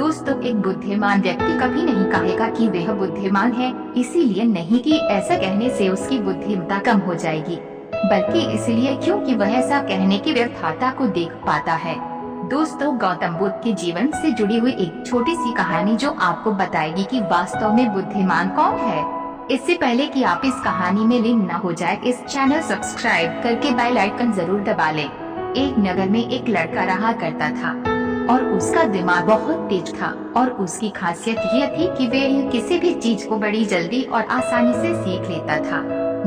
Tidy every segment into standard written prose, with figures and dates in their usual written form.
दोस्तों, एक बुद्धिमान व्यक्ति कभी नहीं कहेगा कि वह बुद्धिमान है, इसीलिए नहीं कि ऐसा कहने से उसकी बुद्धिमत्ता कम हो जाएगी, बल्कि इसलिए क्योंकि वह ऐसा कहने की व्यर्थता को देख पाता है। दोस्तों, गौतम बुद्ध के जीवन से जुड़ी हुई एक छोटी सी कहानी जो आपको बताएगी कि वास्तव में बुद्धिमान कौन है। इससे पहले कि आप इस कहानी में लीन न हो जाए, इस चैनल सब्सक्राइब करके बेल आइकन जरूर दबा लें। एक नगर में एक लड़का रहा करता था और उसका दिमाग बहुत तेज था और उसकी खासियत यह थी कि वह किसी भी चीज को बड़ी जल्दी और आसानी से सीख लेता था।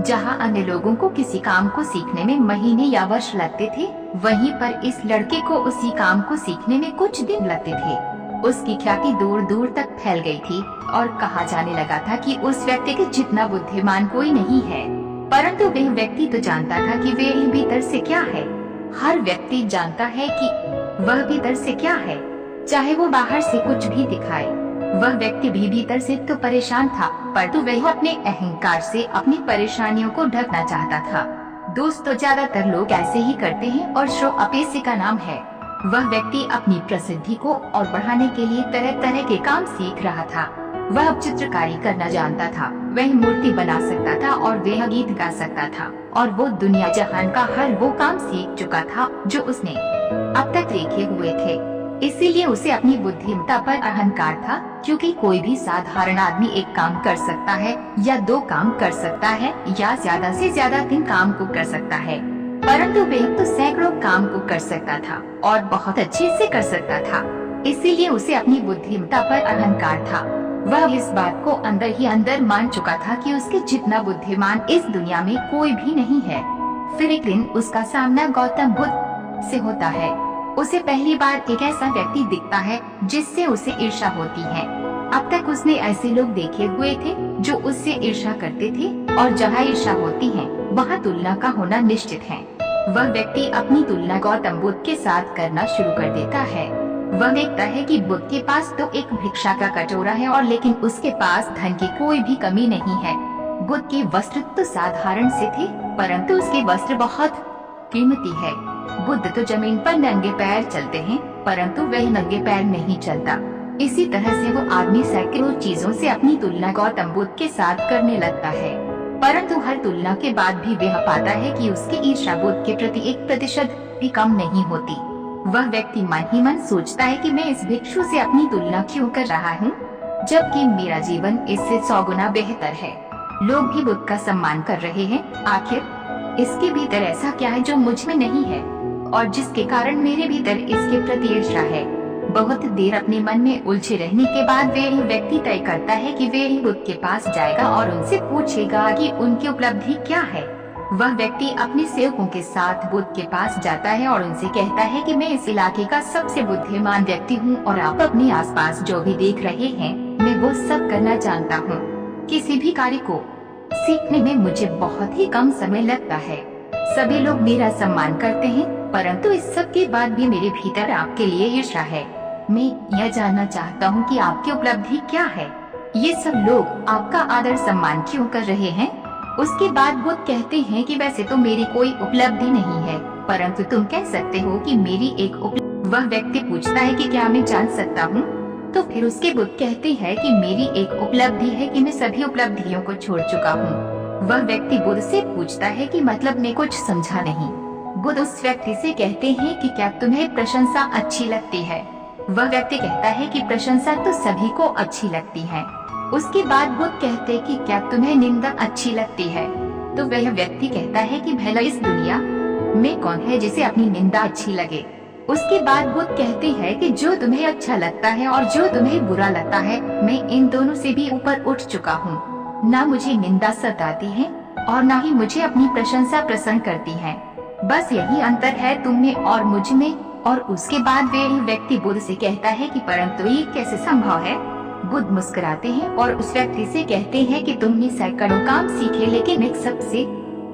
जहां अन्य लोगों को किसी काम को सीखने में महीने या वर्ष लगते थे, वहीं पर इस लड़के को उसी काम को सीखने में कुछ दिन लगते थे। उसकी ख्याति दूर दूर तक फैल गई थी और कहा जाने लगा था कि उस व्यक्ति के जितना बुद्धिमान कोई नहीं है। परंतु वह व्यक्ति तो जानता था कि वह भीतर से क्या है। हर व्यक्ति जानता है कि वह भीतर से क्या है, चाहे वो बाहर से कुछ भी दिखाए। वह व्यक्ति भी भीतर से तो परेशान था, परंतु वह अपने अहंकार से अपनी परेशानियों को ढकना चाहता था। दोस्तों, ज्यादातर लोग ऐसे ही करते हैं और शो ऑफ इसी का नाम है। वह व्यक्ति अपनी प्रसिद्धि को और बढ़ाने के लिए तरह तरह के काम सीख रहा था। वह अब चित्रकारी करना जानता था, वह मूर्ति बना सकता था और वह गीत गा सकता था, और वो दुनिया जहान का हर वो काम सीख चुका था जो उसने अब तक देखे हुए थे। इसीलिए उसे अपनी बुद्धिमत्ता पर अहंकार था, क्योंकि कोई भी साधारण आदमी एक काम कर सकता है या दो काम कर सकता है या ज्यादा से ज्यादा 3 काम को कर सकता है, परंतु वह तो सैकड़ों काम को कर सकता था और बहुत अच्छे से कर सकता था। इसीलिए उसे अपनी बुद्धिमत्ता पर अहंकार था। वह इस बात को अंदर ही अंदर मान चुका था कि उसके जितना बुद्धिमान इस दुनिया में कोई भी नहीं है। फिर एक दिन उसका सामना गौतम बुद्ध से होता है। उसे पहली बार एक ऐसा व्यक्ति दिखता है जिससे उसे ईर्ष्या होती है। अब तक उसने ऐसे लोग देखे हुए थे जो उससे ईर्ष्या करते थे, और जहाँ ईर्ष्या होती है वहाँ तुलना का होना निश्चित है। वह व्यक्ति अपनी तुलना गौतम बुद्ध के साथ करना शुरू कर देता है। वह देखता है कि बुद्ध के पास तो एक भिक्षा का कटोरा है, और लेकिन उसके पास धन की कोई भी कमी नहीं है। बुद्ध के वस्त्र तो साधारण से थे, परंतु उसके वस्त्र बहुत कीमती है। बुद्ध तो जमीन पर नंगे पैर चलते हैं, परंतु वह नंगे पैर नहीं चलता। इसी तरह से वो आदमी सैकड़ों चीजों से अपनी तुलना गौतम बुद्ध के साथ करने लगता है, परंतु हर तुलना के बाद भी वह पाता है कि उसकी ईर्ष्या बुद्ध के प्रति 1% भी कम नहीं होती। वह व्यक्ति मन ही मन सोचता है कि मैं इस भिक्षु से अपनी तुलना क्यों कर रहा हूँ, जबकि मेरा जीवन इससे 100 गुना बेहतर है। लोग भी बुद्ध का सम्मान कर रहे हैं, आखिर इसके भीतर ऐसा क्या है जो मुझ में नहीं है और जिसके कारण मेरे भीतर इसके प्रति ईर्ष्या है। बहुत देर अपने मन में उलझे रहने के बाद वह व्यक्ति तय करता है कि वह बुद्ध के पास जाएगा और उनसे पूछेगा कि उनकी उपलब्धि क्या है। वह व्यक्ति अपने सेवकों के साथ बुद्ध के पास जाता है और उनसे कहता है कि मैं इस इलाके का सबसे बुद्धिमान व्यक्ति हूँ और आप अपने आसपास जो भी देख रहे हैं मैं वो सब करना जानता हूँ। किसी भी कार्य को सीखने में मुझे बहुत ही कम समय लगता है। सभी लोग मेरा सम्मान करते हैं, परंतु इस सब के बाद भी मेरे भीतर आपके लिए ईर्ष्या है। मैं यह जानना चाहता हूँ कि आपकी उपलब्धि क्या है। ये सब लोग आपका आदर सम्मान क्यों कर रहे हैं? उसके बाद बुद्ध कहते हैं कि वैसे तो मेरी कोई उपलब्धि नहीं है, परंतु तुम कह सकते हो कि मेरी एक उपलब्धि। वह व्यक्ति पूछता है कि क्या मैं जान सकता हूँ? तो फिर उसके बुद्ध कहते हैं कि मेरी एक उपलब्धि है कि मैं सभी उपलब्धियों को छोड़ चुका हूँ। वह व्यक्ति बुद्ध से पूछता है कि मतलब मैं कुछ समझा नहीं। बुद्ध उस व्यक्ति से कहते हैं कि क्या तुम्हें प्रशंसा अच्छी लगती है? वह व्यक्ति कहता है कि प्रशंसा तो सभी को अच्छी लगती है। उसके बाद बुद्ध कहते कि क्या तुम्हें निंदा अच्छी लगती है? तो वह व्यक्ति कहता है कि भला इस दुनिया में कौन है जिसे अपनी निंदा अच्छी लगे। उसके बाद बुद्ध कहते हैं कि जो तुम्हें अच्छा लगता है और जो तुम्हें बुरा लगता है, मैं इन दोनों से भी ऊपर उठ चुका हूँ। ना मुझे निंदा सताती है और ना ही मुझे अपनी प्रशंसा प्रसन्न करती है। बस यही अंतर है तुम में और मुझ में। और उसके बाद वह व्यक्ति बुद्ध से कहता है कि परंतु ये कैसे संभव है? बुद्ध मुस्कुराते हैं और उस व्यक्ति से कहते हैं कि तुमने सैकड़ों काम सीखे, लेकिन एक सबसे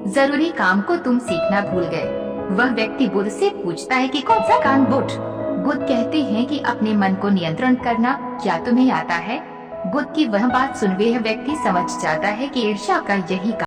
जरूरी काम को तुम सीखना भूल गए। वह व्यक्ति बुद्ध से पूछता है कि कौन सा काम? बुद्ध कहते हैं कि अपने मन को नियंत्रण करना। क्या तुम्हें आता है? बुद्ध की वह बात सुन वह व्यक्ति समझ जाता है कि ईर्ष्या का यही